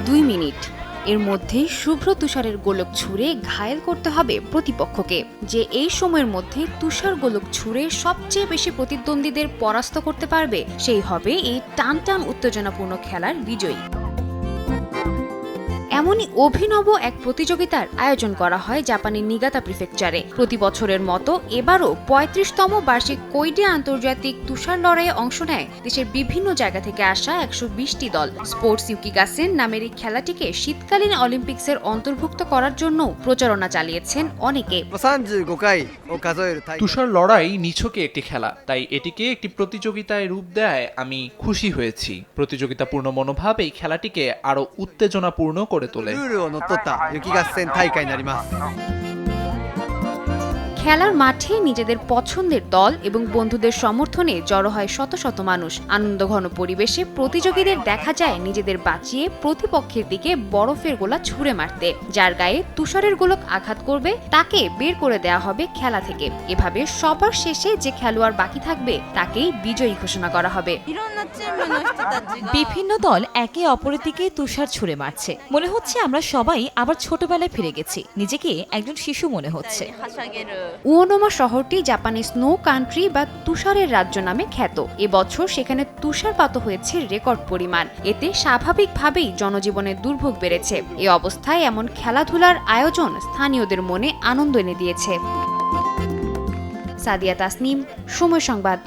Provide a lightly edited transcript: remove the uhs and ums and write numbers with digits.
2 minute এর মধ্যেই শুভ্র তুষারের গোলক ছুঁড়ে ঘায়েল করতে হবে প্রতিপক্ষকে। যে এই সময়ের মধ্যে তুষার গোলক ছুঁড়ে সবচেয়ে বেশি প্রতিদ্বন্দ্বীদের পরাস্ত করতে পারবে সেই হবে এই টানটান উত্তেজনাপূর্ণ খেলার বিজয়ী। এমনই অভিনব এক প্রতিযোগিতার আয়োজন করা হয় জাপানের নিগাতা প্রিফেকচারে। প্রতি বছরের মতো এবারও ৩৫তম বার্ষিক কোইডে আন্তর্জাতিক তুষার লড়াইয়ে অংশ নেয় দেশের বিভিন্ন জায়গা থেকে আসা ১২০টি দল। স্পোর্টস ইউকিগাসেন নামের এই খেলাটিকে শীতকালীন অলিম্পিক্সের অন্তর্ভুক্ত করার জন্য প্রচারণা চালিয়েছেন অনেকে। তুষার লড়াই নিছকে একটি খেলা, তাই এটিকে একটি প্রতিযোগিতায় রূপ দেয় আমি খুশি হয়েছি। প্রতিযোগিতাপূর্ণ মনোভাব এই খেলাটিকে আরো উত্তেজনাপূর্ণ করে তোলে। খেলার মাঠে নিজেদের পছন্দের দল এবং বন্ধুদের সমর্থনে জড়ো হয় শত শত মানুষ। আনন্দঘন পরিবেশে প্রতিযোগীদের দেখা যায় নিজেদের বাঁচিয়ে প্রতিপক্ষের দিকে বরফের গোলা ছুঁড়ে মারতে। যার গায়ে তুষারের গোলক আঘাত করবে তাকে বের করে দেওয়া হবে খেলা থেকে। এভাবে সবার শেষে যে খেলোয়াড় বাকি থাকবে তাকেই বিজয়ী ঘোষণা করা হবে। বিভিন্ন দল একে অপরের দিকে তুষার ছুঁড়ে মারছে। মনে হচ্ছে আমরা সবাই আবার ছোটবেলায় ফিরে গেছি। নিজেকে একজন শিশু মনে হচ্ছে। উয়োনোমা শহরটি জাপানের স্নো কান্ট্রি বা তুষারের রাজ্য নামে খ্যাত। এবছর সেখানে তুষারপাত হয়েছে রেকর্ড পরিমাণ। এতে স্বাভাবিকভাবেই জনজীবনের দুর্ভোগ বেড়েছে। এই অবস্থায় এমন খেলাধুলার আয়োজন স্থানীয়দের মনে আনন্দ এনে দিয়েছে। সাদিয়া তাসনিম, সময় সংবাদ।